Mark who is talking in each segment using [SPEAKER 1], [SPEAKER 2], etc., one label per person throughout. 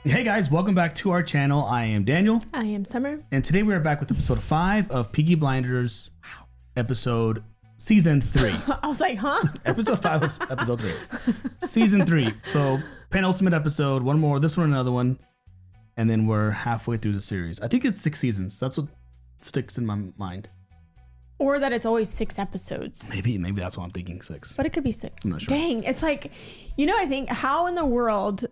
[SPEAKER 1] Hey guys, welcome back to our channel. I am Daniel.
[SPEAKER 2] I am Summer.
[SPEAKER 1] And today we are back with episode 5 of Peaky Blinders. Wow. Episode season 3.
[SPEAKER 2] I was like, huh?
[SPEAKER 1] Episode 5 of episode 3. Season 3. So penultimate episode, one more, this one, another one. And then we're halfway through the series. I think it's 6 seasons. That's what sticks in my mind.
[SPEAKER 2] Or that it's always 6 episodes.
[SPEAKER 1] Maybe that's what I'm thinking, 6.
[SPEAKER 2] But it could be 6.
[SPEAKER 1] I'm not sure.
[SPEAKER 2] Dang, it's like, I think how in the world,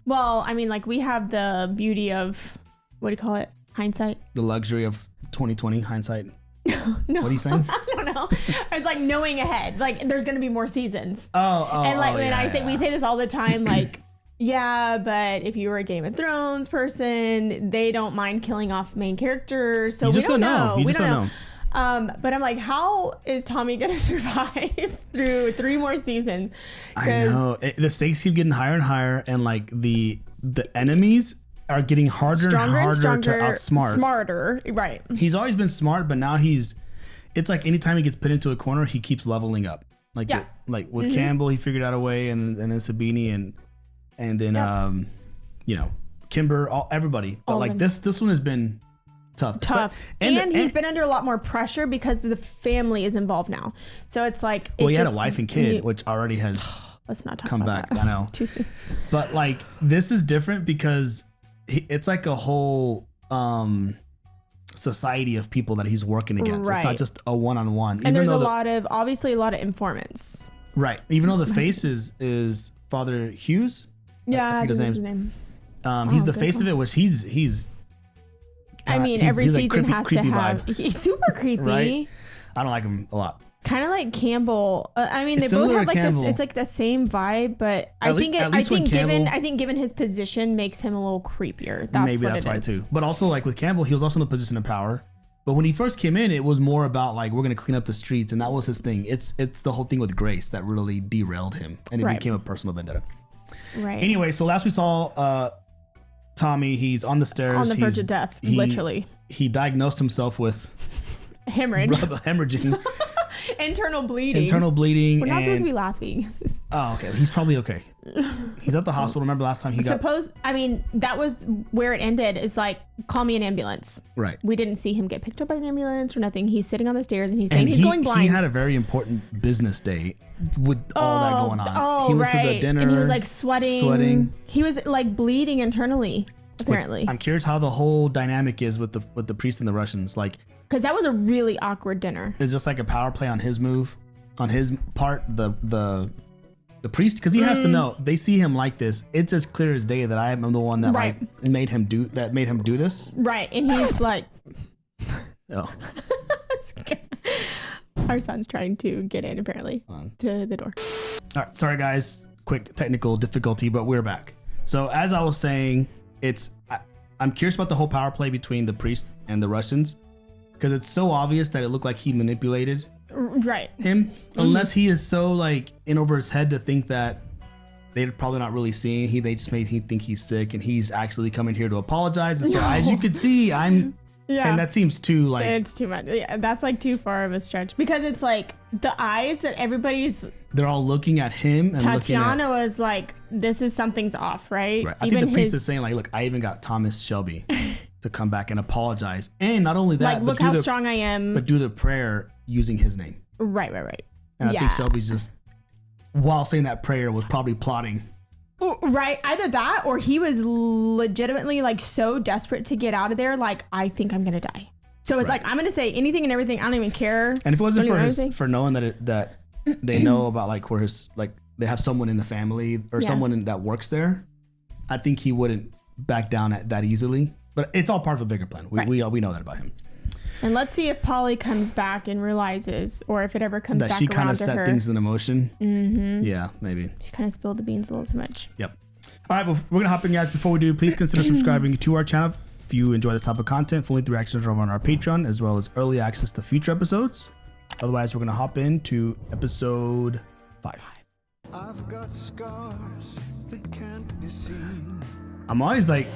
[SPEAKER 2] well, I mean, like we have the beauty of, what do you call it? Hindsight?
[SPEAKER 1] The luxury of 2020 hindsight.
[SPEAKER 2] No.
[SPEAKER 1] What are you saying?
[SPEAKER 2] I don't know. It's like knowing ahead. Like there's going to be more seasons.
[SPEAKER 1] And
[SPEAKER 2] like when we say this all the time, like, yeah, but if you were a Game of Thrones person, they don't mind killing off main characters. So we don't know.
[SPEAKER 1] We don't know.
[SPEAKER 2] But I'm like, how is Tommy gonna survive through 3 more seasons?
[SPEAKER 1] I know the stakes keep getting higher and higher, and like the enemies are getting harder and harder to outsmart.
[SPEAKER 2] Smarter, right?
[SPEAKER 1] He's always been smart, but now it's like anytime he gets put into a corner, he keeps leveling up. Like like with Campbell, he figured out a way, and then Sabini and then Kimber, everybody. But like this one has been tough.
[SPEAKER 2] And he's been under a lot more pressure because the family is involved now. So it's like,
[SPEAKER 1] he had a wife and kid, which already has
[SPEAKER 2] let's not talk
[SPEAKER 1] come
[SPEAKER 2] about
[SPEAKER 1] back.
[SPEAKER 2] That.
[SPEAKER 1] I know.
[SPEAKER 2] Too soon.
[SPEAKER 1] But like, this is different because it's like a whole society of people that he's working against. Right. It's not just a one-on-one.
[SPEAKER 2] And there's obviously a lot of informants.
[SPEAKER 1] Right. Even though the face is Father Hughes.
[SPEAKER 2] Yeah, I think his name.
[SPEAKER 1] He's the face of it, which he's
[SPEAKER 2] every season has to have. He's super creepy.
[SPEAKER 1] Right? I don't like him a lot.
[SPEAKER 2] Kind of like Campbell. They both have like Campbell. It's like the same vibe, but I think given his position makes him a little creepier. That's why too.
[SPEAKER 1] But also like with Campbell, he was also in a position of power. But when he first came in, it was more about like, we're gonna clean up the streets, and that was his thing. It's the whole thing with Grace that really derailed him, and it became a personal vendetta.
[SPEAKER 2] Right.
[SPEAKER 1] Anyway, so last we saw Tommy, he's on the stairs.
[SPEAKER 2] On the verge of death, literally.
[SPEAKER 1] He diagnosed himself with hemorrhaging.
[SPEAKER 2] Internal bleeding.
[SPEAKER 1] We're
[SPEAKER 2] not supposed to be laughing.
[SPEAKER 1] Oh, okay. He's probably okay. He's at the hospital. Remember last time
[SPEAKER 2] that was where it ended. Is like, call me an ambulance.
[SPEAKER 1] Right.
[SPEAKER 2] We didn't see him get picked up by an ambulance or nothing. He's sitting on the stairs and he's saying he's going blind.
[SPEAKER 1] He had a very important business day with all that going on. He went to the dinner.
[SPEAKER 2] And he was like sweating. He was like bleeding internally, apparently.
[SPEAKER 1] I'm curious how the whole dynamic is with the priest and the Russians. Like,
[SPEAKER 2] because that was a really awkward dinner.
[SPEAKER 1] It's just like a power play on his move, on his part, the priest, because he has to know. They see him like this. It's as clear as day that I am the one that made him do this.
[SPEAKER 2] Right, and he's like,
[SPEAKER 1] oh.
[SPEAKER 2] Our son's trying to get in apparently to the door.
[SPEAKER 1] All right, sorry guys, quick technical difficulty, but we're back. So as I was saying, I'm curious about the whole power play between the priest and the Russians. Because it's so obvious that it looked like he manipulated him. Unless he is so like in over his head to think that they're probably not really seeing. They just made him think he's sick, and he's actually coming here to apologize. And so as you could see, and that seems too like,
[SPEAKER 2] it's too much. Yeah, that's like too far of a stretch, because it's like the eyes that they're all looking at him. And Tatiana was like, this is something's off, right?
[SPEAKER 1] I think the priest is saying like, look, I even got Thomas Shelby to come back and apologize, and not only that,
[SPEAKER 2] like, look how strong I am,
[SPEAKER 1] but do the prayer using his name.
[SPEAKER 2] Right.
[SPEAKER 1] And I think Shelby's just, while saying that prayer, was probably plotting.
[SPEAKER 2] Right, either that or he was legitimately like so desperate to get out of there. Like, I think I'm gonna die. So it's like, I'm gonna say anything and everything. I don't even care.
[SPEAKER 1] And if it wasn't for knowing that they know about like where his, like, they have someone in the family or someone that works there, I think he wouldn't back down that easily. But it's all part of a bigger plan. We know that about him.
[SPEAKER 2] And let's see if Polly comes back and realizes, or if it ever comes back around to her. That she kind of
[SPEAKER 1] set things in motion.
[SPEAKER 2] Mm-hmm.
[SPEAKER 1] Yeah, maybe.
[SPEAKER 2] She kind of spilled the beans a little too much.
[SPEAKER 1] Yep. All right, well, we're going to hop in, guys. Before we do, please consider subscribing to our channel. If you enjoy this type of content, full length reactions are over on our Patreon, as well as early access to future episodes. Otherwise, we're going to hop into episode 5. I've got scars that can't be seen. I'm always like,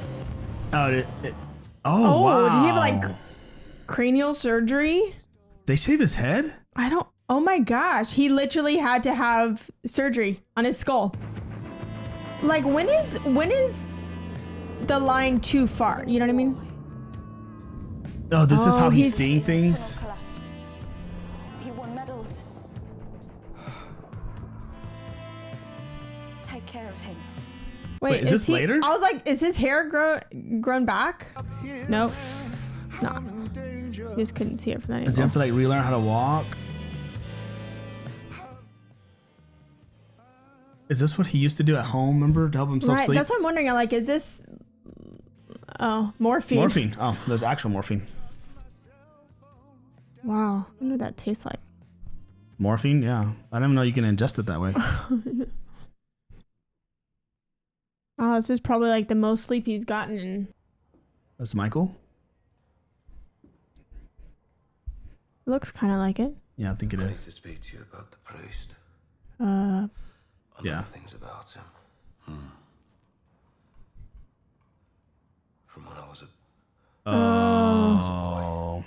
[SPEAKER 1] wow.
[SPEAKER 2] Did he have like cranial surgery?
[SPEAKER 1] They shave his head?
[SPEAKER 2] Oh my gosh. He literally had to have surgery on his skull. Like, when is the line too far. You know what I mean?
[SPEAKER 1] Oh, this is how he's seeing things.
[SPEAKER 3] He won medals. Take care of him.
[SPEAKER 1] Wait, is this later?
[SPEAKER 2] I was like, is his hair grown back? Nope, it's not. You just couldn't see it from that angle.
[SPEAKER 1] Does he have to like relearn how to walk? Is this what he used to do at home? Remember, to help himself sleep?
[SPEAKER 2] That's what I'm wondering. Like, is this? Oh, morphine.
[SPEAKER 1] Morphine. Oh, there's actual morphine.
[SPEAKER 2] Wow, I wonder what that tastes like.
[SPEAKER 1] Morphine? Yeah, I didn't know you can ingest it that way.
[SPEAKER 2] Oh, this is probably like the most sleep he's gotten in.
[SPEAKER 1] That's Michael?
[SPEAKER 2] Looks kind of like it.
[SPEAKER 1] Yeah, I think it is.
[SPEAKER 4] I need to speak to you about the priest.
[SPEAKER 1] Yeah.
[SPEAKER 4] Things about him. From when I was a...
[SPEAKER 1] Oh.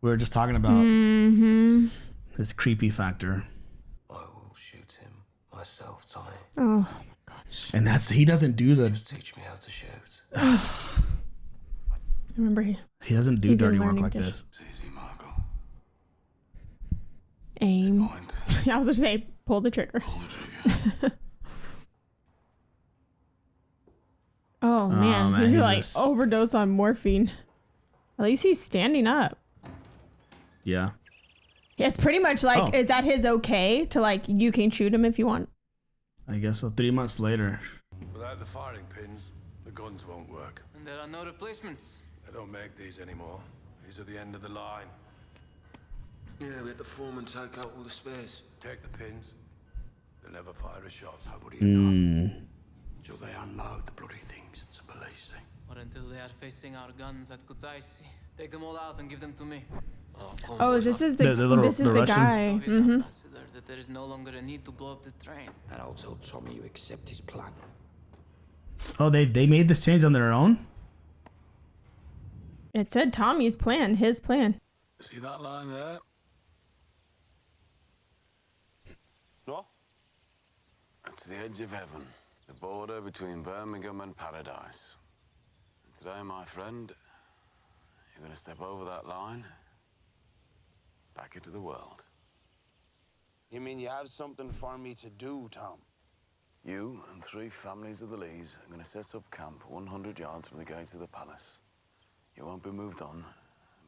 [SPEAKER 1] We were just talking about this creepy factor.
[SPEAKER 4] I will shoot him myself, Tommy.
[SPEAKER 2] Oh.
[SPEAKER 1] And he doesn't do the...
[SPEAKER 4] Just teach me how to shoot.
[SPEAKER 2] I remember
[SPEAKER 1] he doesn't do dirty work like this.
[SPEAKER 4] It's easy, Margot.
[SPEAKER 2] Aim. Yeah, I was gonna say, pull the trigger.
[SPEAKER 4] Pull the trigger.
[SPEAKER 2] Oh man, he's like overdose on morphine. At least he's standing up.
[SPEAKER 1] Yeah.
[SPEAKER 2] Yeah, it's pretty much like, is that his okay to like, you can shoot him if you want?
[SPEAKER 1] I guess so. 3 months later.
[SPEAKER 5] Without the firing pins, the guns won't work.
[SPEAKER 6] And there are no replacements.
[SPEAKER 5] They don't make these anymore. These are the end of the line.
[SPEAKER 4] Yeah, we had the foreman take out all the spares.
[SPEAKER 5] Take the pins. They'll never fire a shot.
[SPEAKER 7] Nobody know. So they unload the bloody things to police.
[SPEAKER 6] Or until they are facing our guns at Kutaisi. Take them all out and give them to me.
[SPEAKER 2] Oh, this is the guy.
[SPEAKER 6] That there is no longer a need to blow up the train.
[SPEAKER 7] And I'll tell Tommy you accept his plan.
[SPEAKER 1] Oh, they made this change on their own?
[SPEAKER 2] It said Tommy's plan, his plan.
[SPEAKER 5] See that line there?
[SPEAKER 8] What? That's the edge of heaven. The border between Birmingham and paradise. And today, my friend, you're going to step over that line, back into the world.
[SPEAKER 9] You mean you have something for me to do, Tom?
[SPEAKER 8] You and 3 families of the Lees are going to set up camp 100 yards from the gates of the palace. You won't be moved on,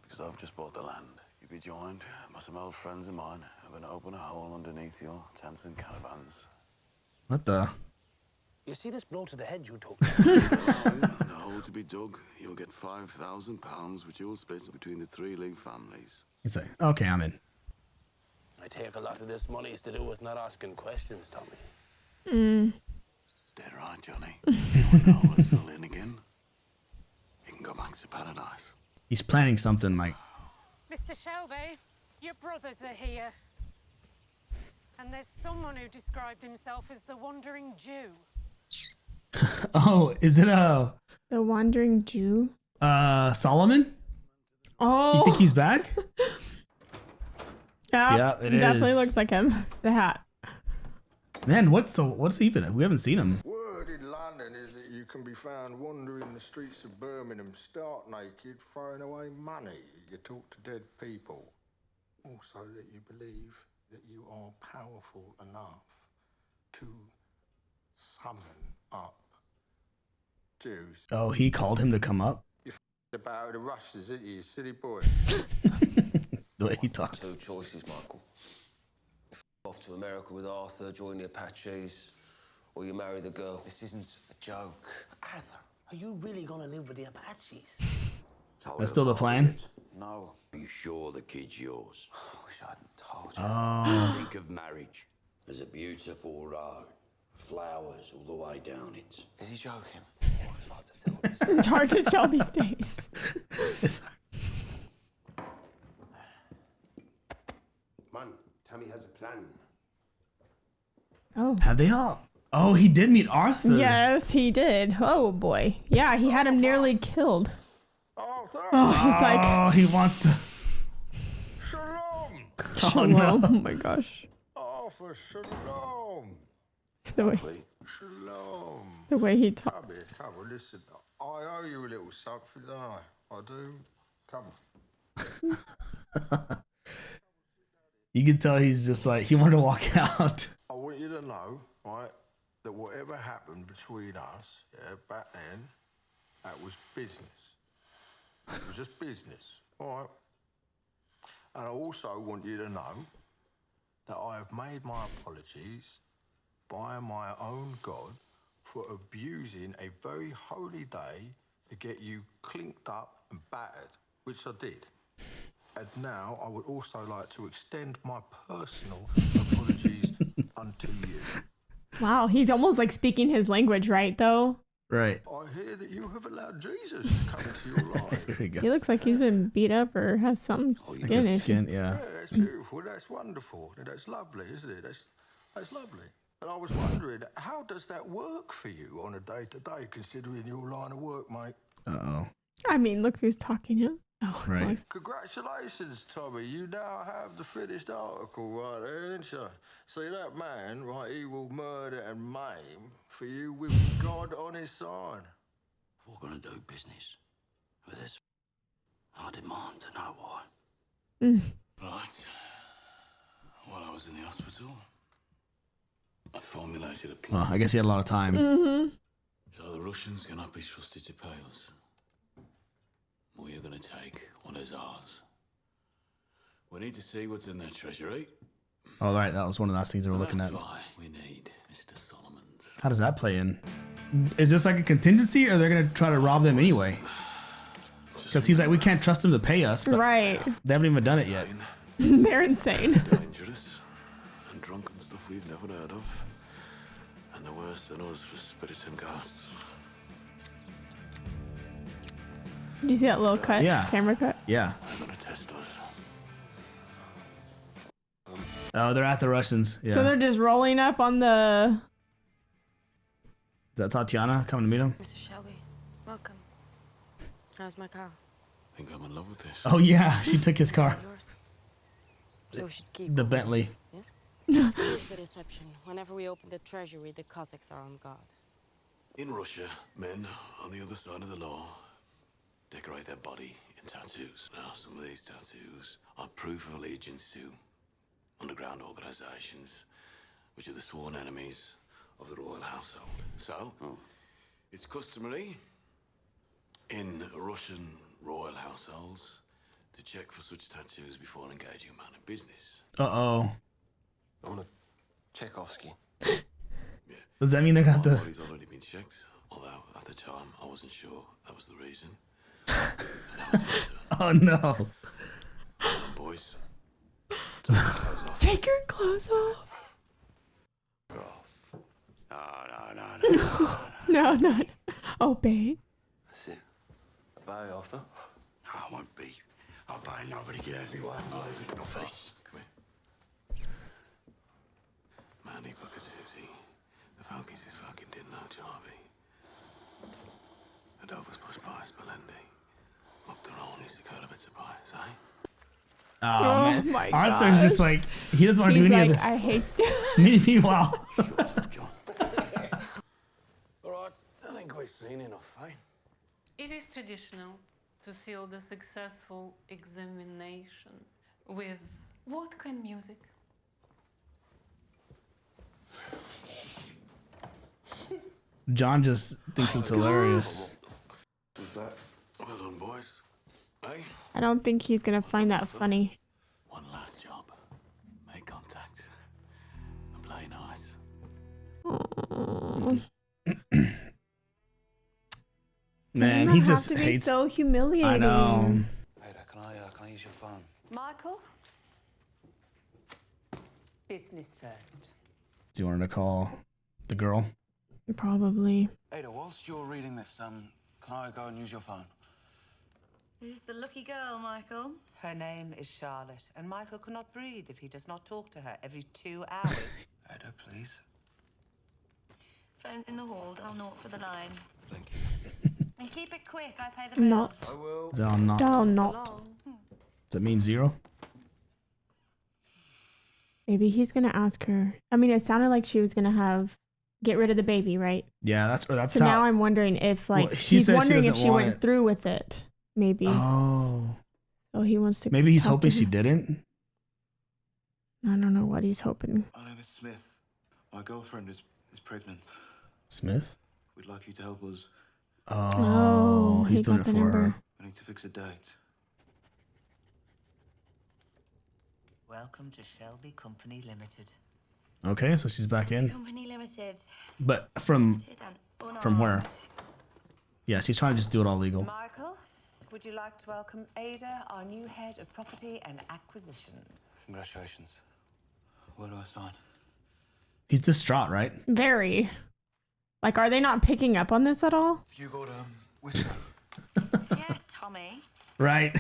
[SPEAKER 8] because I've just bought the land. You'll be joined by some old friends of mine who are going to open a hole underneath your tents and caravans.
[SPEAKER 1] What the?
[SPEAKER 9] You see this blow to the head you took?
[SPEAKER 8] The hole to be dug, you'll get £5,000, which you will split between the 3 Lee families.
[SPEAKER 1] You say, okay, I'm in.
[SPEAKER 9] I take a lot of this money is to do with not asking questions, Tommy.
[SPEAKER 8] Dead right, Johnny. You want to know what's filled in again? You can go back to paradise.
[SPEAKER 1] He's planning something like...
[SPEAKER 10] Mr. Shelby, your brothers are here. And there's someone who described himself as the Wandering Jew.
[SPEAKER 1] Oh, is it
[SPEAKER 2] the Wandering Jew?
[SPEAKER 1] Solomon?
[SPEAKER 2] Oh.
[SPEAKER 1] You think he's back?
[SPEAKER 2] Yeah, it definitely looks like him. The hat.
[SPEAKER 1] Man, what's he been? We haven't seen him.
[SPEAKER 5] Word in London is that you can be found wandering the streets of Birmingham, stark naked, throwing away money. You talk to dead people. Also that you believe that you are powerful enough to summon up Jews.
[SPEAKER 1] Oh, he called him to come up?
[SPEAKER 5] You're about the rushes, isn't you, silly boy?
[SPEAKER 1] The way he talks.
[SPEAKER 4] 2 choices, Michael. Off to America with Arthur, join the Apaches, or you marry the girl. This isn't a joke.
[SPEAKER 9] Arthur, are you really going to live with the Apaches?
[SPEAKER 1] That's still the plan?
[SPEAKER 7] No. Are you sure the kid's yours?
[SPEAKER 4] I wish I hadn't told you.
[SPEAKER 1] Oh.
[SPEAKER 7] Think of marriage as a beautiful road. Flowers all the way down it.
[SPEAKER 4] Is he joking?
[SPEAKER 2] It's hard to tell these days.
[SPEAKER 7] Man, Tommy has a plan.
[SPEAKER 2] Oh.
[SPEAKER 1] Have they all? Oh, he did meet Arthur.
[SPEAKER 2] Yes, he did. Oh boy. Yeah, he had him nearly killed.
[SPEAKER 5] Arthur!
[SPEAKER 2] Oh, he's like...
[SPEAKER 1] Oh, he wants to...
[SPEAKER 5] Shalom!
[SPEAKER 2] Shalom. Oh my gosh.
[SPEAKER 5] Arthur, shalom!
[SPEAKER 2] The way...
[SPEAKER 5] shalom.
[SPEAKER 2] The way he talks.
[SPEAKER 5] Come here, come on, listen. I owe you a little something, don't I? I do. Come on.
[SPEAKER 1] You can tell he's just like, he wanted to walk out.
[SPEAKER 5] I want you to know, right, that whatever happened between us, yeah, back then, that was business. It was just business, all right? And I also want you to know that I have made my apologies by my own God for abusing a very holy day to get you clinked up and battered, which I did. And now I would also like to extend my personal apologies unto you.
[SPEAKER 2] Wow, he's almost like speaking his language, right, though?
[SPEAKER 1] Right.
[SPEAKER 5] I hear that you have allowed Jesus to come into your life.
[SPEAKER 1] Here we go.
[SPEAKER 2] He looks like he's been beat up or has some skin.
[SPEAKER 1] Yeah.
[SPEAKER 5] Yeah, that's beautiful. That's wonderful. That's lovely, isn't it? That's lovely. And I was wondering, how does that work for you on a day-to-day, considering your line of work, mate?
[SPEAKER 1] Uh-oh.
[SPEAKER 2] I mean, look who's talking here. Oh,
[SPEAKER 1] right.
[SPEAKER 2] Alex.
[SPEAKER 5] Congratulations, Tommy. You now have the finished article right there, ain't you? See, that man, right, he will murder and maim for you with God on his side.
[SPEAKER 7] We're gonna do business with this. I demand to know why.
[SPEAKER 8] Right. While I was in the hospital, I formulated a plan.
[SPEAKER 1] Well, I guess he had a lot of time.
[SPEAKER 8] So the Russians cannot be trusted to pay us. We are going to take what is ours. We need to see what's in their treasury.
[SPEAKER 1] Oh, right. That was one of those things they were looking at.
[SPEAKER 8] That's why we need Mr. Solomon's.
[SPEAKER 1] How does that play in? Is this like a contingency, or they're going to try to rob them anyway? Because he's like, we can't trust them to pay us. But
[SPEAKER 2] right.
[SPEAKER 1] They haven't even done it yet.
[SPEAKER 2] They're insane.
[SPEAKER 8] Dangerous and drunk and stuff we've never heard of. And the worse than us for spirits and ghosts.
[SPEAKER 2] Did you see that little cut?
[SPEAKER 1] Yeah.
[SPEAKER 2] Camera cut?
[SPEAKER 1] Yeah.
[SPEAKER 8] They're gonna test us.
[SPEAKER 1] Oh, they're at the Russians. Yeah.
[SPEAKER 2] So they're just rolling up on the...
[SPEAKER 1] Is that Tatiana coming to meet him?
[SPEAKER 11] Mr. Shelby, welcome. How's my car?
[SPEAKER 8] I think I'm in love with this.
[SPEAKER 1] Oh, yeah. She took his car.
[SPEAKER 11] Yours. So we should keep
[SPEAKER 1] The Bentley.
[SPEAKER 11] Yes? So here's the deception. Whenever we open the treasury, the Cossacks are on guard.
[SPEAKER 8] In Russia, men on the other side of the law decorate their body in tattoos. Now, some of these tattoos are proof of allegiance to underground organizations, which are the sworn enemies of the royal household. So, it's customary in Russian royal households to check for such tattoos before engaging a man in business.
[SPEAKER 1] Uh-oh.
[SPEAKER 4] I'm on a Tchaikovsky.
[SPEAKER 8] Yeah.
[SPEAKER 1] Does that mean they're going to
[SPEAKER 8] My
[SPEAKER 1] have to...
[SPEAKER 8] body's already been checked, although at the time I wasn't sure that was the reason.
[SPEAKER 1] Oh, no.
[SPEAKER 8] Come on, boys. Take your clothes off.
[SPEAKER 2] Take your clothes off.
[SPEAKER 8] No.
[SPEAKER 2] No. Oh, babe.
[SPEAKER 4] That's it. Bye, Arthur.
[SPEAKER 7] No, I won't be. I'll pay nobody get anyway. I'm leaving your face.
[SPEAKER 8] Come here. Manny Bucatuzzi. The Falcons is fucking didn't know Jarvie. Adolphus Bushbias Belendi. Mukdaron is the code of its bias, eh?
[SPEAKER 1] Oh, man.
[SPEAKER 2] My
[SPEAKER 1] Arthur's
[SPEAKER 2] gosh.
[SPEAKER 1] just like, he doesn't want to do
[SPEAKER 2] He's
[SPEAKER 1] any
[SPEAKER 2] like,
[SPEAKER 1] of this.
[SPEAKER 2] I hate
[SPEAKER 1] Meanwhile.
[SPEAKER 7] All right, I think we've seen enough, eh?
[SPEAKER 6] It is traditional to seal the successful examination with vodka and music.
[SPEAKER 1] John just thinks it's hilarious.
[SPEAKER 8] Is that? Well done, boys. Eh?
[SPEAKER 2] I don't think he's going to find that funny.
[SPEAKER 8] One last job. Make contact. And play nice.
[SPEAKER 1] Man,
[SPEAKER 2] Doesn't
[SPEAKER 1] he
[SPEAKER 2] that
[SPEAKER 1] just
[SPEAKER 2] have to be
[SPEAKER 1] hates...
[SPEAKER 2] so humiliating.
[SPEAKER 1] I know.
[SPEAKER 12] Ada, can I use your phone?
[SPEAKER 10] Michael? Business first.
[SPEAKER 1] Do you want her to call the girl?
[SPEAKER 2] Probably.
[SPEAKER 12] Ada, whilst you're reading this, can I go and use your phone?
[SPEAKER 13] Who's the lucky girl, Michael?
[SPEAKER 14] Her name is Charlotte, and Michael cannot breathe if he does not talk to her every 2 hours.
[SPEAKER 12] Ada, please.
[SPEAKER 13] Phone's in the hall. I'll note for the line.
[SPEAKER 12] Thank you.
[SPEAKER 13] And keep it quick. I pay the bill.
[SPEAKER 2] Not.
[SPEAKER 12] I will.
[SPEAKER 1] Dial not.
[SPEAKER 2] Not.
[SPEAKER 1] Does that mean 0?
[SPEAKER 2] Maybe he's going to ask her. I mean, it sounded like she was going to have get rid of the baby, right?
[SPEAKER 1] Yeah, that's
[SPEAKER 2] so now I'm wondering if like he's wondering if she went through with it. Maybe.
[SPEAKER 1] Oh.
[SPEAKER 2] So he wants to.
[SPEAKER 1] Maybe he's hoping she didn't.
[SPEAKER 2] I don't know what he's hoping.
[SPEAKER 12] My name is Smith. My girlfriend is pregnant.
[SPEAKER 1] Smith?
[SPEAKER 12] We'd like you to help us.
[SPEAKER 1] Oh, he's doing it for her.
[SPEAKER 12] I need to fix a date.
[SPEAKER 14] Welcome to Shelby Company Limited.
[SPEAKER 1] Okay, so she's back in.
[SPEAKER 13] Company Limited.
[SPEAKER 1] But from where? Yeah, she's trying to just do it all legal.
[SPEAKER 14] Michael, would you like to welcome Ada, our new head of property and acquisitions?
[SPEAKER 12] Congratulations. Where do I sign?
[SPEAKER 1] He's distraught, right?
[SPEAKER 2] Very. Like, are they not picking up on this at all?
[SPEAKER 12] You got whistle.
[SPEAKER 13] Yeah, Tommy.
[SPEAKER 1] Right.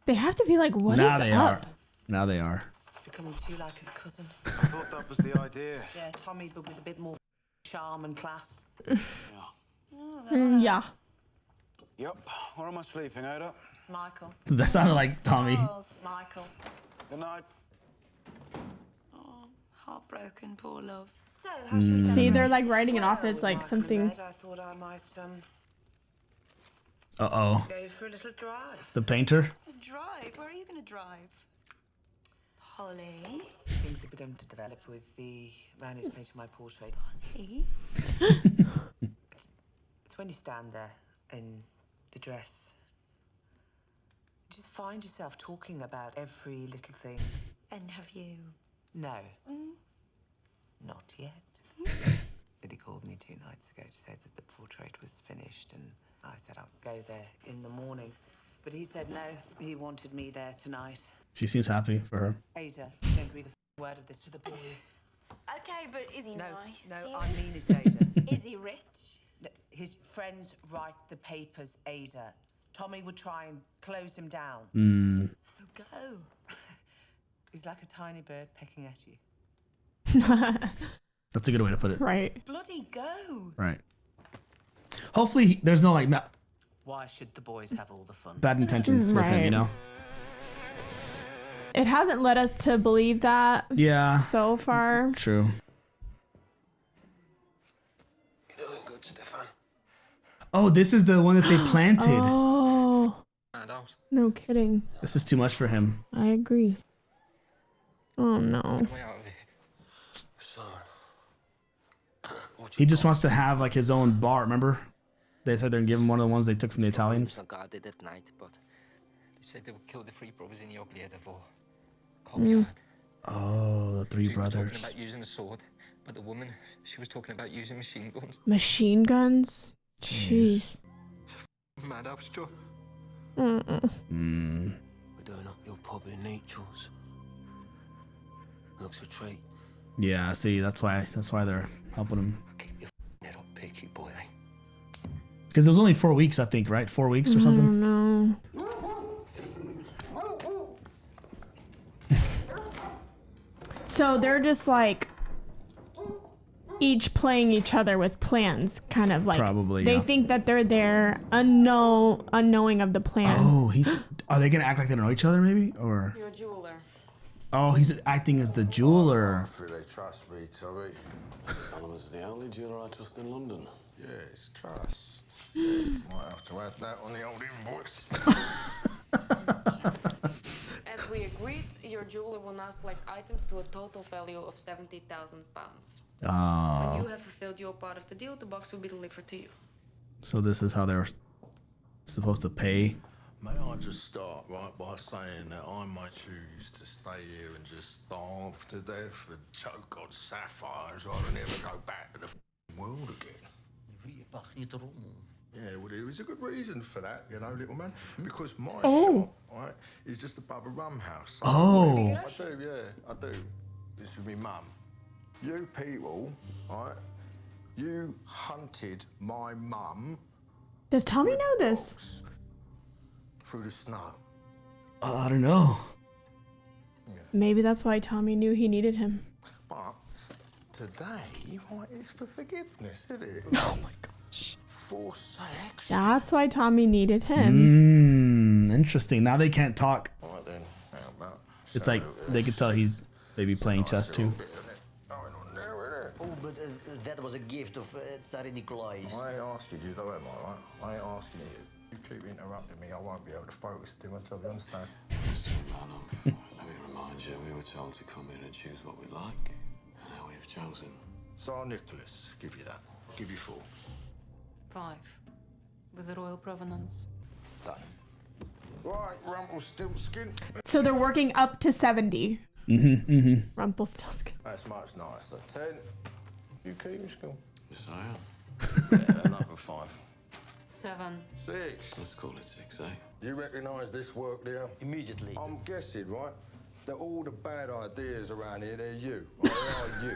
[SPEAKER 2] They have to be like, what
[SPEAKER 1] now
[SPEAKER 2] is
[SPEAKER 1] they
[SPEAKER 2] up?
[SPEAKER 1] are. Now they are.
[SPEAKER 14] Becoming too like his cousin.
[SPEAKER 12] I thought that was the idea.
[SPEAKER 14] Yeah, Tommy, but with a bit more charm and class.
[SPEAKER 2] Yeah.
[SPEAKER 12] Yep. Where am I sleeping, Ada?
[SPEAKER 14] Michael.
[SPEAKER 1] That sounded like Tommy.
[SPEAKER 14] Michael.
[SPEAKER 12] Good night.
[SPEAKER 13] Oh, heartbroken, poor love. So,
[SPEAKER 14] how should we
[SPEAKER 2] See, they're like writing it off as like something.
[SPEAKER 14] I thought I might
[SPEAKER 1] Uh-oh.
[SPEAKER 14] go for a little drive.
[SPEAKER 1] The painter?
[SPEAKER 13] A drive? Where are you going to drive? Holly?
[SPEAKER 14] Things have begun to develop with the man who's painted my portrait.
[SPEAKER 13] Holly?
[SPEAKER 14] It's when you stand there in the dress. You just find yourself talking about every little thing.
[SPEAKER 13] And have you?
[SPEAKER 14] No. Not yet. But he called me 2 nights ago to say that the portrait was finished, and I said I'll go there in the morning. But he said no, he wanted me there tonight.
[SPEAKER 1] She seems happy for her.
[SPEAKER 14] Ada, don't breathe a word of this to the boys.
[SPEAKER 13] Okay, but is he nice?
[SPEAKER 14] No,
[SPEAKER 13] to you?
[SPEAKER 14] I mean is Ada.
[SPEAKER 13] Is he rich?
[SPEAKER 14] No, his friends write the papers, Ada. Tommy would try and close him down.
[SPEAKER 13] So go.
[SPEAKER 14] He's like a tiny bird pecking at you.
[SPEAKER 1] That's a good way to put it.
[SPEAKER 2] Right.
[SPEAKER 13] Bloody go.
[SPEAKER 1] Right. Hopefully there's no like
[SPEAKER 14] Why should the boys have all the fun?
[SPEAKER 1] bad intentions with him, you know?
[SPEAKER 2] It hasn't led us to believe that.
[SPEAKER 1] Yeah.
[SPEAKER 2] So far.
[SPEAKER 1] True.
[SPEAKER 4] You're doing good, Stefan.
[SPEAKER 1] Oh, this is the one that they planted.
[SPEAKER 2] Oh. No kidding.
[SPEAKER 1] This is too much for him.
[SPEAKER 2] I agree. Oh no.
[SPEAKER 1] He just wants to have like his own bar, remember? They said they're gonna give him one of the ones they took from the Italians.
[SPEAKER 15] I guarded at night, but they said they would kill the 3 brothers in the ugly at the war. Call me out.
[SPEAKER 1] Oh, the 3
[SPEAKER 15] She was
[SPEAKER 1] brothers.
[SPEAKER 15] talking about using a sword, but the woman, she was talking about using machine guns.
[SPEAKER 2] Machine guns? Jeez.
[SPEAKER 15] Madhouse, John.
[SPEAKER 4] We're doing up your pub in Nature's. Looks a treat.
[SPEAKER 1] Yeah, see, that's why they're helping him.
[SPEAKER 4] Keep your head up, Peaky boy.
[SPEAKER 1] Because it was only 4 weeks, I think, right? 4 weeks or something?
[SPEAKER 2] No. So they're just like each playing each other with plans, kind of like.
[SPEAKER 1] Probably,
[SPEAKER 2] They
[SPEAKER 1] yeah.
[SPEAKER 2] think that they're there, unknowing of the plan.
[SPEAKER 1] Oh, are they gonna act like they don't know each other, maybe? Or
[SPEAKER 11] You're a jeweler.
[SPEAKER 1] oh, he's acting as the jeweler.
[SPEAKER 5] They trust me, Tommy.
[SPEAKER 8] Solomon's the only jeweler I trust in London.
[SPEAKER 5] Yes, trust. Might have to add that on the old invoice.
[SPEAKER 11] As we agreed, your jeweler will now select items to a total value of £70,000. When
[SPEAKER 1] Oh,
[SPEAKER 11] you have fulfilled your part of the deal, the box will be delivered to you.
[SPEAKER 1] so this is how they're supposed to pay.
[SPEAKER 5] May I just start right by saying that I might choose to stay here and just starve to death and choke on sapphires rather than ever go back to the world again. Yeah, well, there is a good reason for that, you know, little man. Because my shop, right, is just above a rum house.
[SPEAKER 1] Oh.
[SPEAKER 5] I do, yeah, I do. This is my mum. You people, right, you hunted my mum
[SPEAKER 2] Does Tommy know this?
[SPEAKER 5] through the snow.
[SPEAKER 1] I don't know.
[SPEAKER 2] Maybe that's why Tommy knew he needed him.
[SPEAKER 5] But today, right, is for forgiveness, isn't it?
[SPEAKER 1] Oh my gosh.
[SPEAKER 5] For sex.
[SPEAKER 2] That's why Tommy needed him.
[SPEAKER 1] Interesting. Now they can't talk.
[SPEAKER 5] All right then, how about
[SPEAKER 1] It's like they could tell he's maybe playing chess too.
[SPEAKER 5] bit of
[SPEAKER 16] That was a gift of Tsar Nikolai.
[SPEAKER 5] I ain't asking you though, am I, right? I ain't asking you. You keep interrupting me, I won't be able to focus too much, you understand?
[SPEAKER 8] Mr. Romanov, let me remind you, we were told to come in and choose what we like, and now we've chosen.
[SPEAKER 5] Tsar Nicholas, give you that. I'll give you 4.
[SPEAKER 6] 5. With the royal provenance.
[SPEAKER 5] Done. Right, Rumpelstiltskin.
[SPEAKER 2] So they're working up to 70. Rumpelstiltskin.
[SPEAKER 5] That's much nicer. 10. You keep in school?
[SPEAKER 8] Yes, I am.
[SPEAKER 5] Yeah, another 5.
[SPEAKER 6] 7.
[SPEAKER 5] 6.
[SPEAKER 8] Let's call it 6, eh?
[SPEAKER 5] You recognise this work there?
[SPEAKER 16] Immediately.
[SPEAKER 5] I'm guessing, right, that all the bad ideas around here, they're you. Right? They are you.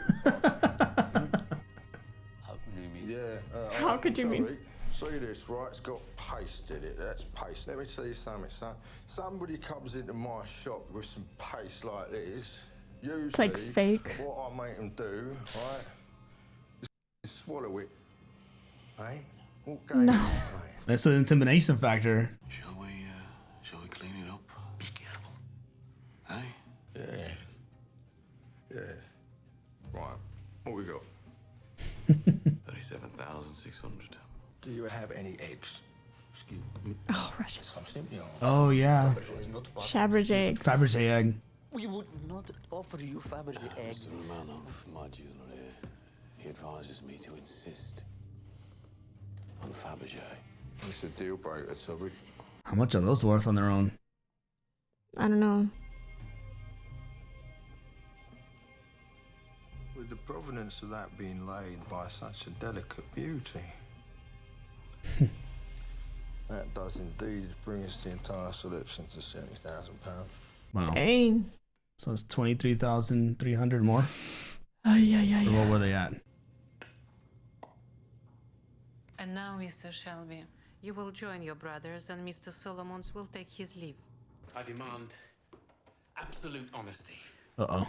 [SPEAKER 16] How do you mean?
[SPEAKER 5] Yeah.
[SPEAKER 2] How could you mean?
[SPEAKER 5] See this, right? It's got paste in it. That's paste. Let me tell you something, son. Somebody comes into my shop with some paste like this. Usually,
[SPEAKER 2] it's like fake.
[SPEAKER 5] What I make them do, right, is swallow it. Hey? What game
[SPEAKER 2] no.
[SPEAKER 5] you play?
[SPEAKER 1] That's an intimidation factor.
[SPEAKER 8] Shall we clean it up?
[SPEAKER 16] Be careful.
[SPEAKER 8] Hey?
[SPEAKER 5] Yeah. Right. What we got?
[SPEAKER 8] 37,600.
[SPEAKER 5] Do you have any eggs? Excuse me.
[SPEAKER 2] Oh, Russian.
[SPEAKER 1] Oh, yeah.
[SPEAKER 2] Fabergé eggs.
[SPEAKER 1] Fabergé egg.
[SPEAKER 16] We would not offer you Fabergé eggs.
[SPEAKER 8] Mr. Romanov, my jeweler here, he advises me to insist on Fabergé.
[SPEAKER 5] It's a deal breaker, sorry.
[SPEAKER 1] How much are those worth on their own?
[SPEAKER 2] I don't know.
[SPEAKER 5] With the provenance of that being laid by such a delicate beauty. That does indeed bring us the entire selection to £70,000.
[SPEAKER 1] Wow.
[SPEAKER 2] Dang.
[SPEAKER 1] So it's 23,300 more?
[SPEAKER 2] Yeah.
[SPEAKER 1] Or what were they at?
[SPEAKER 6] And now, Mr. Shelby, you will join your brothers and Mr. Solomons will take his leave.
[SPEAKER 9] I demand absolute honesty.
[SPEAKER 1] Uh-oh.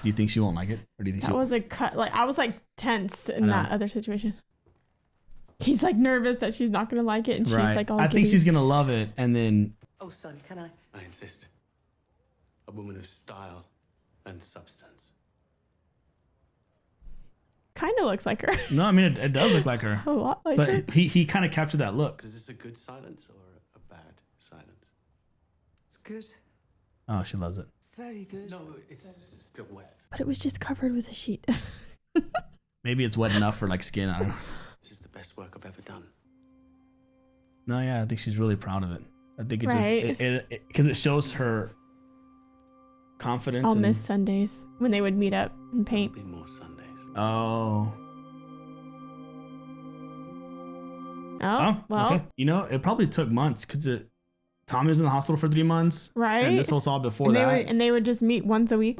[SPEAKER 1] Do you think she won't like it? Or do you think
[SPEAKER 2] that was a cut? Like, I was like tense in that other situation. He's like nervous that she's not gonna like it, and she's like, all
[SPEAKER 1] I think she's gonna love it, and then.
[SPEAKER 14] Oh, son, can I?
[SPEAKER 9] I insist. A woman of style and substance.
[SPEAKER 2] Kind of looks like her.
[SPEAKER 1] No, I mean it does look like her.
[SPEAKER 2] A lot like
[SPEAKER 1] but
[SPEAKER 2] her.
[SPEAKER 1] he kind of captured that look.
[SPEAKER 9] Is this a good silence or a bad silence?
[SPEAKER 14] It's good.
[SPEAKER 1] Oh, she loves it.
[SPEAKER 14] Very good.
[SPEAKER 9] No, it's still wet.
[SPEAKER 2] But it was just covered with a sheet.
[SPEAKER 1] Maybe it's wet enough for like skin. I don't know.
[SPEAKER 9] This is the best work I've ever done.
[SPEAKER 1] No, yeah, I think she's really proud of it. I think it just because it shows her confidence.
[SPEAKER 2] I'll miss Sundays when they would meet up and paint.
[SPEAKER 9] There'll be more Sundays.
[SPEAKER 1] Oh.
[SPEAKER 2] Oh, well.
[SPEAKER 1] Okay. You know, it probably took months because Tommy was in the hospital for 3 months.
[SPEAKER 2] Right.
[SPEAKER 1] And this was all before that.
[SPEAKER 2] And they would just meet once a week.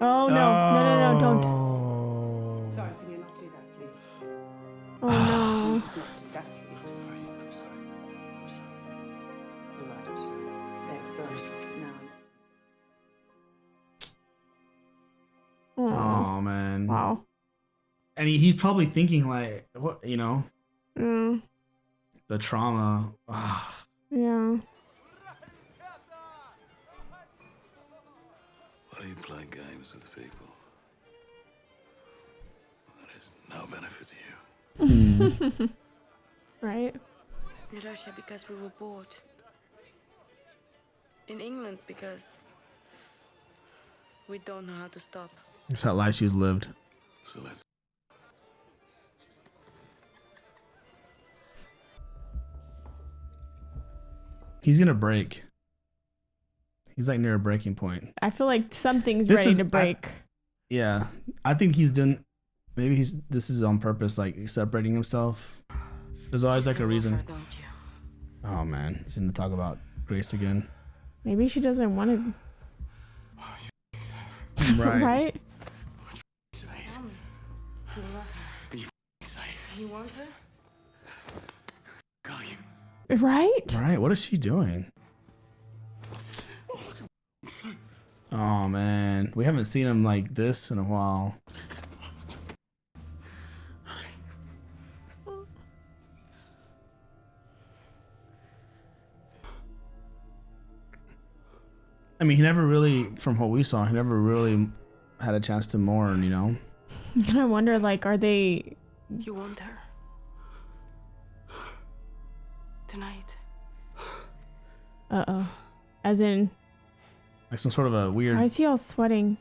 [SPEAKER 2] Oh, no, don't.
[SPEAKER 14] Sorry, can you not do that, please?
[SPEAKER 2] Oh, no.
[SPEAKER 14] Just not do that, please. I'm sorry. It's all right. It's all right. No.
[SPEAKER 1] Oh, man.
[SPEAKER 2] Wow.
[SPEAKER 1] And he's probably thinking like, what, you know, the trauma.
[SPEAKER 2] Yeah.
[SPEAKER 8] Why do you play games with people? That is no benefit to you.
[SPEAKER 2] Right.
[SPEAKER 11] In Russia because we were bored. In England because we don't know how to stop.
[SPEAKER 1] It's that life she's lived.
[SPEAKER 8] So let's.
[SPEAKER 1] He's gonna break. He's like near a breaking point.
[SPEAKER 2] I feel like something's ready to break.
[SPEAKER 1] Yeah, I think he's doing. Maybe this is on purpose, like separating himself. There's always like a reason. Oh man, he's gonna talk about Grace again.
[SPEAKER 2] Maybe she doesn't want to.
[SPEAKER 1] Right.
[SPEAKER 2] Right.
[SPEAKER 11] You love her. You want her?
[SPEAKER 2] Right?
[SPEAKER 1] Right. What is she doing? Oh man, we haven't seen him like this in a while. I mean, he never really, from what we saw, he never really had a chance to mourn, you know.
[SPEAKER 2] And I wonder, like, are they?
[SPEAKER 11] You want her tonight?
[SPEAKER 2] As in,
[SPEAKER 1] like some sort of a weird.
[SPEAKER 2] Why is he all sweating?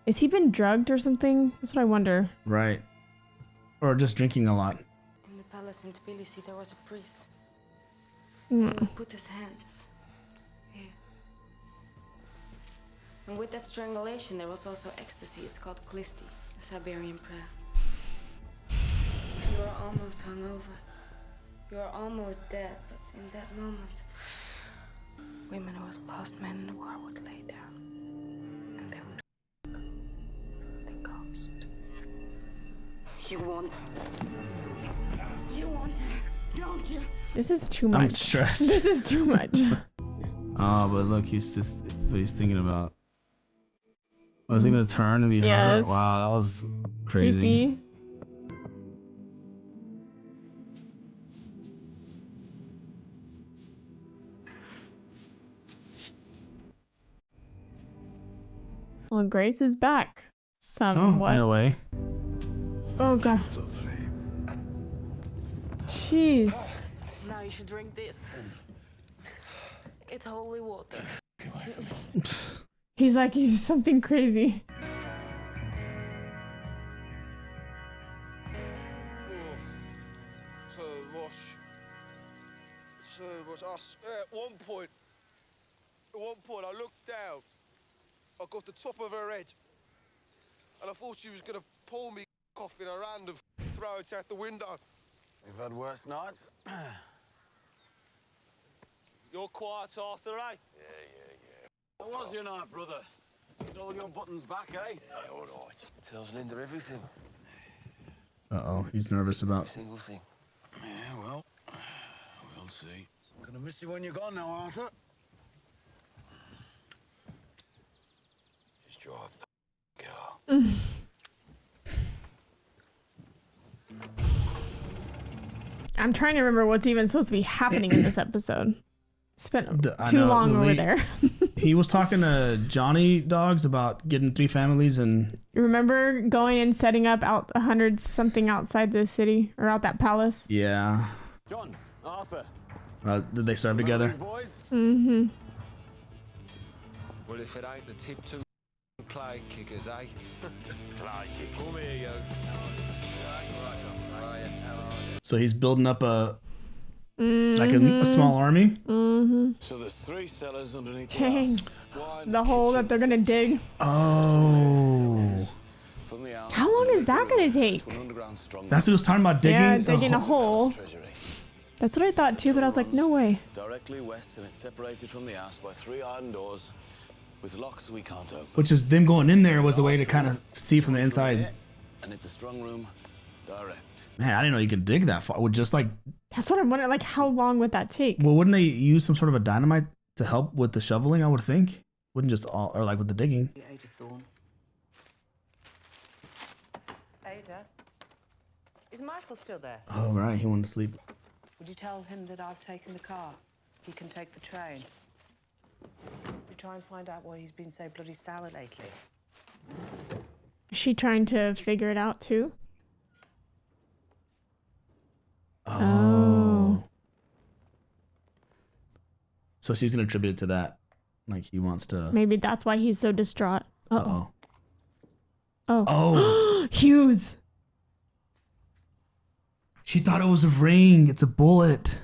[SPEAKER 2] Is he been drugged or something? That's what I wonder.
[SPEAKER 1] Right. Or just drinking a lot.
[SPEAKER 11] In the palace in Tbilisi, there was a priest.
[SPEAKER 2] Mm.
[SPEAKER 11] He put his hands here. And with that strangulation, there was also ecstasy. It's called klisti, a Siberian prayer. You are almost hungover. You are almost dead, but in that moment, women who had lost men in the war would lay down. And they would the ghost. You want her. You want her, don't you?
[SPEAKER 2] This is too much.
[SPEAKER 1] I'm stressed.
[SPEAKER 2] This is too much.
[SPEAKER 1] Oh, but look, he's thinking about. Was he gonna turn and be her? Wow, that was crazy.
[SPEAKER 2] Creepy. Well, Grace is back. Somewhat.
[SPEAKER 1] In a way.
[SPEAKER 2] Oh god. Jeez.
[SPEAKER 11] Now you should drink this. It's holy water.
[SPEAKER 2] He's like, he's something crazy.
[SPEAKER 5] So was us. At one point, I looked down. I got the top of her head, and I thought she was gonna pull me off in her hand and throw it out the window.
[SPEAKER 8] You've had worse nights.
[SPEAKER 5] You're quiet, Arthur, eh?
[SPEAKER 8] Yeah. How was your night, brother? Get all your buttons back, eh?
[SPEAKER 4] Yeah, all right. Tells Linda everything.
[SPEAKER 1] Uh-oh, he's nervous about.
[SPEAKER 4] Every single thing.
[SPEAKER 8] Yeah, well, we'll see. Gonna miss you when you're gone now, Arthur.
[SPEAKER 4] Just drive the car.
[SPEAKER 2] I'm trying to remember what's even supposed to be happening in this episode. Spent too long over there.
[SPEAKER 1] He was talking to Johnny Dogs about getting 3 families and...
[SPEAKER 2] Remember going and setting up out 100 something outside the city or out that palace?
[SPEAKER 1] Yeah.
[SPEAKER 8] John, Arthur.
[SPEAKER 1] Did they serve together?
[SPEAKER 2] Mm-hmm.
[SPEAKER 4] Well, if it ain't the tip to clay kickers, eh?
[SPEAKER 8] Clay kickers.
[SPEAKER 4] Come here, yo.
[SPEAKER 1] So he's building up a... like a small army?
[SPEAKER 2] Mm-hmm.
[SPEAKER 8] So there's 3 cellars underneath
[SPEAKER 2] Dang.
[SPEAKER 8] the
[SPEAKER 2] The hole that they're gonna dig.
[SPEAKER 1] Oh.
[SPEAKER 2] How long is that gonna take?
[SPEAKER 1] That's what he was talking about, digging?
[SPEAKER 2] Yeah, digging a hole. That's what I thought too, but I was like, no way.
[SPEAKER 8] Directly west, and it's separated from the house by 3 iron doors with locks we can't open.
[SPEAKER 1] Which is them going in there was a way to kind of see from the inside.
[SPEAKER 8] And at the strong room, direct.
[SPEAKER 1] Man, I didn't know you could dig that far. Would just like...
[SPEAKER 2] That's what I'm wondering, like how long would that take?
[SPEAKER 1] Well, wouldn't they use some sort of a dynamite to help with the shoveling, I would think? Wouldn't just all... Or like with the digging.
[SPEAKER 14] Ada, is Michael still there?
[SPEAKER 1] Oh, right. He wanted to sleep.
[SPEAKER 14] Would you tell him that I've taken the car? He can take the train. You try and find out why he's been so bloody sour lately.
[SPEAKER 2] Is she trying to figure it out too?
[SPEAKER 1] Oh. So she's gonna attribute it to that. Like he wants to...
[SPEAKER 2] Maybe that's why he's so distraught. Uh-oh.
[SPEAKER 1] Oh.
[SPEAKER 2] Oh. Hughes.
[SPEAKER 1] She thought it was a ring. It's a bullet.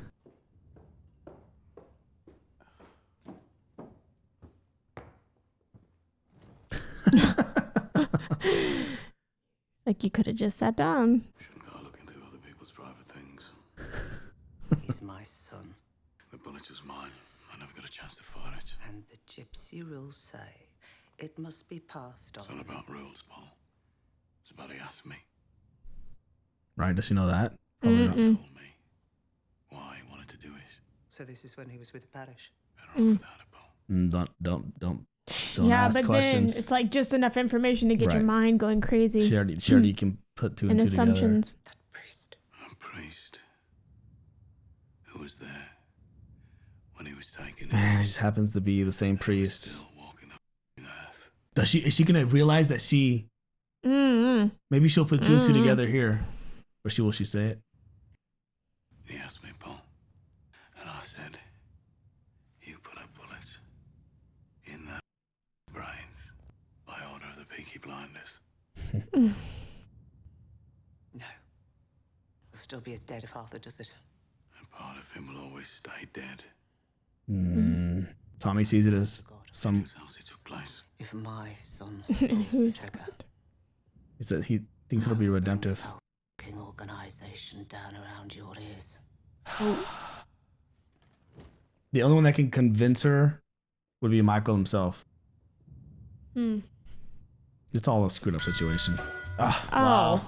[SPEAKER 2] Like you could have just sat down.
[SPEAKER 8] Shouldn't go looking through other people's private things.
[SPEAKER 14] He's my son.
[SPEAKER 8] The bullet was mine. I never got a chance to fire it.
[SPEAKER 14] And the gypsy rules say it must be passed on.
[SPEAKER 8] It's not about rules, Paul. It's about he asked me.
[SPEAKER 1] Right? Does she know that? Probably not.
[SPEAKER 8] Told me why he wanted to do it.
[SPEAKER 14] So this is when he was with the parish.
[SPEAKER 8] Better off without it, Paul.
[SPEAKER 1] Don't
[SPEAKER 2] yeah,
[SPEAKER 1] ask
[SPEAKER 2] but
[SPEAKER 1] questions.
[SPEAKER 2] then it's like just enough information to get your
[SPEAKER 1] Right.
[SPEAKER 2] mind going crazy.
[SPEAKER 1] She already can put 2 and 2
[SPEAKER 2] assumptions.
[SPEAKER 8] A priest. Who was there when he was taken
[SPEAKER 1] together. Man, it just happens to be the same priest. Is she gonna realize that she? Maybe she'll put two and two together here, or will she say it?
[SPEAKER 8] He asked me, Paul, and I said, "You put up bullets in the brains by order of the Peaky Blinders."
[SPEAKER 14] No. He'll still be as dead if Arthur does it.
[SPEAKER 8] And part of him will always stay dead.
[SPEAKER 1] Tommy sees it as some.
[SPEAKER 8] It took place.
[SPEAKER 14] If my son pulls the trigger,
[SPEAKER 1] He said he thinks it'll be redemptive.
[SPEAKER 14] fucking organization down around your ears.
[SPEAKER 1] The only one that can convince her would be Michael himself. It's all a screwed up situation.
[SPEAKER 2] Wow.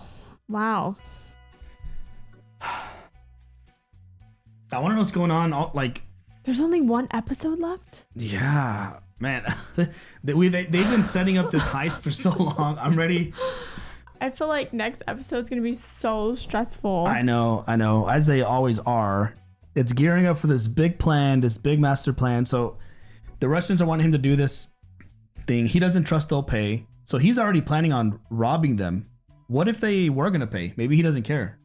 [SPEAKER 1] I want to know what's going on.
[SPEAKER 2] There's only one episode left?
[SPEAKER 1] Yeah, man. They've been setting up this heist for so long. I'm ready.
[SPEAKER 2] I feel like next episode's going to be so stressful.
[SPEAKER 1] I know. As they always are. It's gearing up for this big plan, this big master plan. So the Russians are wanting him to do this thing. He doesn't trust they'll pay. So he's already planning on robbing them. What if they were going to pay? Maybe he doesn't care.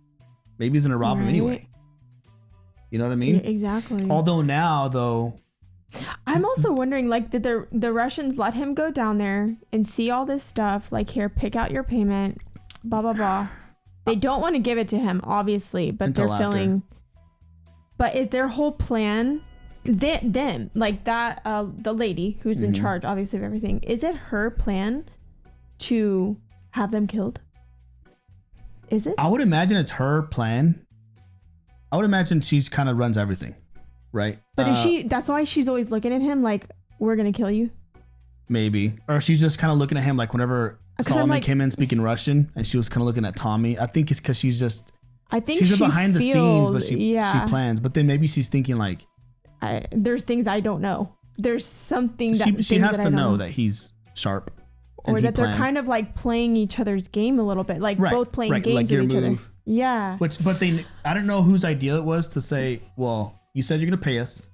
[SPEAKER 1] Maybe he's going to rob him anyway. You know what I mean?
[SPEAKER 2] Exactly.
[SPEAKER 1] Although now, though,
[SPEAKER 2] I'm also wondering, like, did the Russians let him go down there and see all this stuff? Like, here, pick out your payment, blah, blah, blah. They don't want to give it to him, obviously, but
[SPEAKER 1] Until
[SPEAKER 2] they're feeling... But is their whole plan... Them, like that, the lady who's in charge, obviously, of everything, is it her plan to have them killed? Is it?
[SPEAKER 1] I would imagine it's her plan. I would imagine she's kind of runs everything, right?
[SPEAKER 2] But is she? That's why she's always looking at him like, "We're gonna kill you."
[SPEAKER 1] Maybe, or she's just kind of looking at him like whenever Solomon came in speaking Russian, and she was kind of looking at Tommy. I think it's because she's just.
[SPEAKER 2] I think
[SPEAKER 1] she's behind the scenes, but she plans. But then maybe she's thinking like,
[SPEAKER 2] "There's things I don't know. There's something that
[SPEAKER 1] she has to know that he's sharp."
[SPEAKER 2] Or that they're kind of like playing each other's game a little bit, like both playing games with each other. Yeah.
[SPEAKER 1] But I don't know whose idea it was to say, well, you said you're gonna pay us.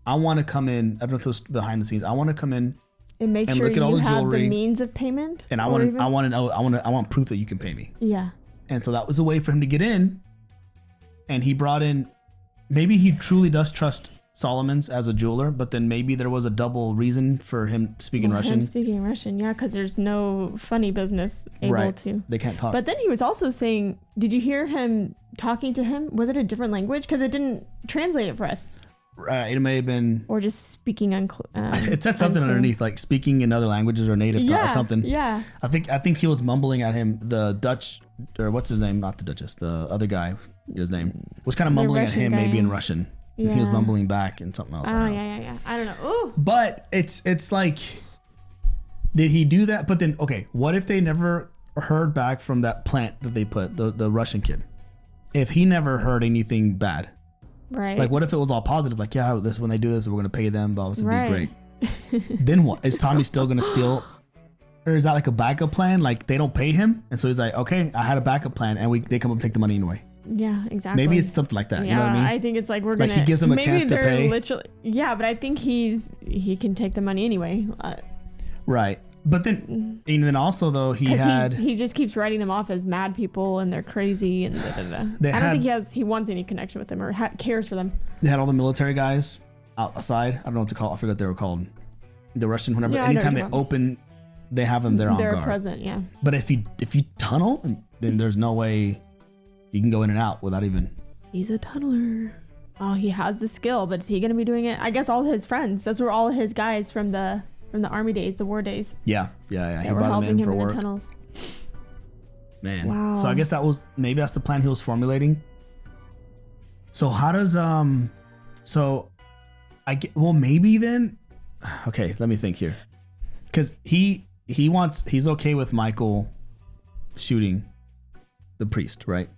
[SPEAKER 1] I want to come in. I don't know if it was behind the scenes. I want to come in
[SPEAKER 2] and make sure
[SPEAKER 1] look at all
[SPEAKER 2] you
[SPEAKER 1] the
[SPEAKER 2] have
[SPEAKER 1] jewelry,
[SPEAKER 2] the means of payment.
[SPEAKER 1] And I want to know. I want proof that you can pay me.
[SPEAKER 2] Yeah.
[SPEAKER 1] And so that was a way for him to get in. And he brought in. Maybe he truly does trust Solomon's as a jeweler, but then maybe there was a double reason for him speaking Russian.
[SPEAKER 2] Yeah, because there's no funny business able to.
[SPEAKER 1] They can't talk.
[SPEAKER 2] But then he was also saying, did you hear him talking to him? Was it a different language? Because it didn't translate it for us.
[SPEAKER 1] Right, it may have been.
[SPEAKER 2] Or just speaking
[SPEAKER 1] it said something underneath, like speaking in other languages or native or something.
[SPEAKER 2] Yeah.
[SPEAKER 1] I think he was mumbling at him. The Dutch, or what's his name? Not the Duchess. The other guy, his name was kind of mumbling at him, maybe in Russian. Yeah. He was mumbling back and something else.
[SPEAKER 2] Oh, yeah. I don't know. Ooh.
[SPEAKER 1] But it's like, did he do that? But then, okay, what if they never heard back from that plant that they put, the Russian kid? If he never heard anything bad.
[SPEAKER 2] Right.
[SPEAKER 1] Like, what if it was all positive? Like, yeah, when they do this, we're going to pay them. Blah, blah, blah, be great. Then what? Is Tommy still going to steal? Or is that like a backup plan? Like, they don't pay him? And so he's like, okay, I had a backup plan. And they come up and take the money anyway.
[SPEAKER 2] Yeah, exactly.
[SPEAKER 1] Maybe it's something like that.
[SPEAKER 2] Yeah,
[SPEAKER 1] you know what I mean?
[SPEAKER 2] I think it's like we're gonna.
[SPEAKER 1] Like he gives him a chance to pay.
[SPEAKER 2] Yeah, but I think he can take the money anyway.
[SPEAKER 1] Right, but then and then also though he
[SPEAKER 2] just keeps writing them off as mad people and they're crazy and I don't think he wants any connection with them or cares for them.
[SPEAKER 1] They had all the military guys outside. I don't know what to call. I forgot what they were called. The Russian whenever anytime they open, they have them there on guard.
[SPEAKER 2] They're present, yeah.
[SPEAKER 1] But if you tunnel, then there's no way. You can go in and out without even.
[SPEAKER 2] He's a tunneler. Oh, he has the skill, but is he going to be doing it? I guess all his friends. Those were all his guys from the army days, the war days.
[SPEAKER 1] Yeah. He brought him in for work.
[SPEAKER 2] The tunnels.
[SPEAKER 1] Man. Wow. So I guess maybe that's the plan he was formulating. So how does maybe then. Okay, let me think here, because he's okay with Michael shooting the priest, right?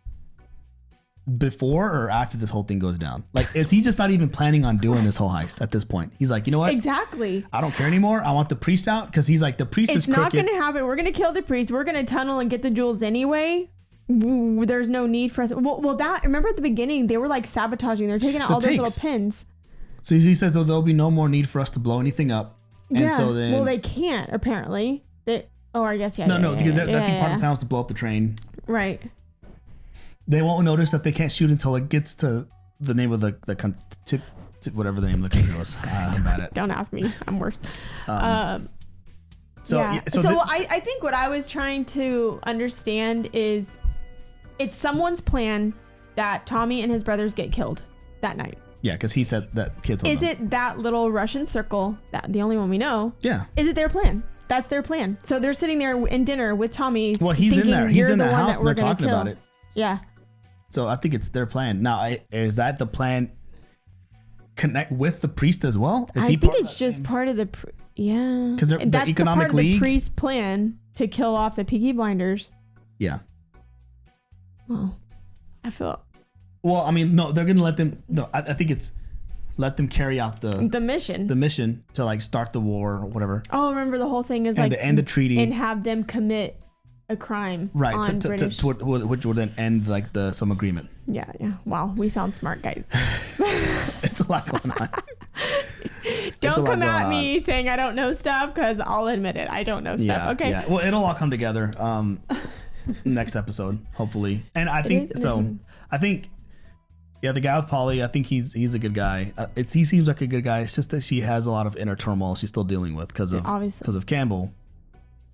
[SPEAKER 1] Before or after this whole thing goes down? Like, is he just not even planning on doing this whole heist at this point? He's like, you know what?
[SPEAKER 2] Exactly.
[SPEAKER 1] I don't care anymore. I want the priest out because he's like, the priest is crooked.
[SPEAKER 2] It's not going to happen. We're going to kill the priest. We're going to tunnel and get the jewels anyway. There's no need for us. Well, remember at the beginning, they were like sabotaging. They're taking out all those little pins.
[SPEAKER 1] So he says, there'll be no more need for us to blow anything up. And so then,
[SPEAKER 2] well, they can't apparently. I guess
[SPEAKER 1] because I think part of the plan was to blow up the train.
[SPEAKER 2] Right.
[SPEAKER 1] They won't notice that they can't shoot until it gets to the name of the whatever the name of the country was. I'm bad at.
[SPEAKER 2] Don't ask me. I'm worse.
[SPEAKER 1] I
[SPEAKER 2] think what I was trying to understand is it's someone's plan that Tommy and his brothers get killed that night.
[SPEAKER 1] Yeah, because he said that kid told
[SPEAKER 2] Is
[SPEAKER 1] them.
[SPEAKER 2] it that little Russian circle, that the only one we know?
[SPEAKER 1] Yeah.
[SPEAKER 2] Is it their plan? That's their plan. So they're sitting there in dinner with Tommy.
[SPEAKER 1] Well, he's in there. He's in that house and they're talking about it.
[SPEAKER 2] Yeah.
[SPEAKER 1] So I think it's their plan. Now, is that the plan connect with the priest as well?
[SPEAKER 2] I think it's just part of the...
[SPEAKER 1] Because the
[SPEAKER 2] that's
[SPEAKER 1] economic
[SPEAKER 2] part of
[SPEAKER 1] league.
[SPEAKER 2] the priest's plan to kill off the Peaky Blinders.
[SPEAKER 1] Yeah.
[SPEAKER 2] Well, I feel...
[SPEAKER 1] Well, I mean, no, they're going to let them... No, I think it's let them carry out the
[SPEAKER 2] mission.
[SPEAKER 1] The mission to like start the war or whatever.
[SPEAKER 2] Oh, remember the whole thing is
[SPEAKER 1] and
[SPEAKER 2] like...
[SPEAKER 1] to end the treaty.
[SPEAKER 2] And have them commit a crime
[SPEAKER 1] on
[SPEAKER 2] British.
[SPEAKER 1] Which would then end like some agreement.
[SPEAKER 2] Yeah. Wow, we sound smart, guys.
[SPEAKER 1] It's a lot going on.
[SPEAKER 2] Don't come at me saying I don't know stuff, because I'll admit it. I don't know stuff.
[SPEAKER 1] Yeah,
[SPEAKER 2] okay.
[SPEAKER 1] Yeah. Well, it'll all come together next episode, hopefully. And I think so. I think, the guy with Polly, I think he's a good guy. He seems like a good guy. It's just that she has a lot of inner turmoil she's still dealing with because of Campbell,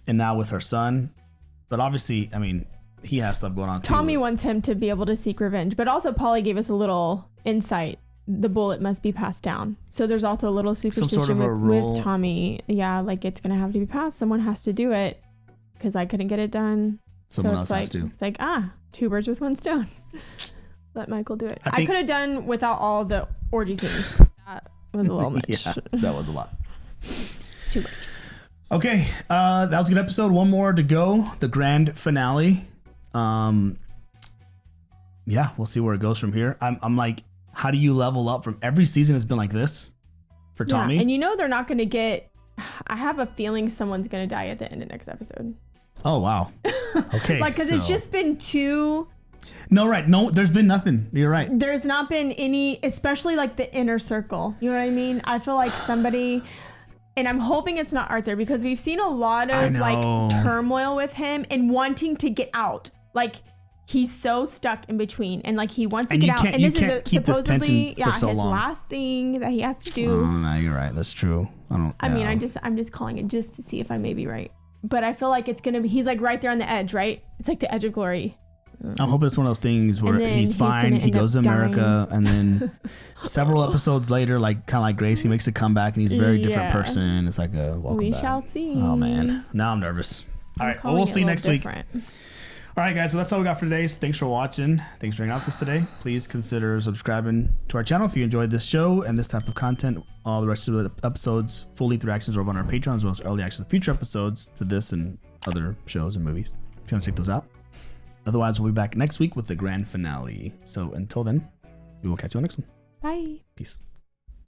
[SPEAKER 1] and now with her son. But obviously, I mean, he has stuff going on too.
[SPEAKER 2] Tommy wants him to be able to seek revenge, but also Polly gave us a little insight. The bullet must be passed down. So there's also a little superstition with Tommy. Yeah, like it's going to have to be passed. Someone has to do it because I couldn't get it done.
[SPEAKER 1] Someone else has to.
[SPEAKER 2] It's like, two birds with one stone. Let Michael do it. I could have done without all the orgy scenes. That was a little much.
[SPEAKER 1] Yeah, that was a lot.
[SPEAKER 2] Too much.
[SPEAKER 1] Okay, that was a good episode. One more to go. The grand finale. Yeah, we'll see where it goes from here. I'm like, how do you level up from every season has been like this for Tommy?
[SPEAKER 2] And they're not going to get... I have a feeling someone's going to die at the end of next episode.
[SPEAKER 1] Oh, wow. Okay.
[SPEAKER 2] Because it's just been too...
[SPEAKER 1] No, right. No, there's been nothing. You're right.
[SPEAKER 2] There's not been any, especially like the inner circle. You know what I mean? I feel like somebody... And I'm hoping it's not Arthur, because we've seen a lot of like turmoil with him and wanting to get out. Like he's so stuck in between, and like he wants to get out. And this is supposedly his last thing that he has to do.
[SPEAKER 1] Oh, no, you're right. That's true.
[SPEAKER 2] I mean, I'm just calling it just to see if I may be right. But I feel like it's gonna be. He's like right there on the edge, right? It's like the edge of glory.
[SPEAKER 1] I'm hoping it's one of those things where he's fine. He goes to America, and then several episodes later, like kind of like Grace, he makes a comeback, and he's a very different person. It's like a welcome back.
[SPEAKER 2] We shall see.
[SPEAKER 1] Oh man, now I'm nervous. All right, well, we'll see you next week. All right, guys. So that's all we got for today. So thanks for watching. Thanks for hanging out with us today. Please consider subscribing to our channel if you enjoyed this show and this type of content. All the rest of the episodes, full length reactions, are over on our Patreon, as well as early access to future episodes to this and other shows and movies. If you want to check those out. Otherwise, we'll be back next week with the grand finale. So until then, we will catch you on the next one.
[SPEAKER 2] Bye.
[SPEAKER 1] Peace.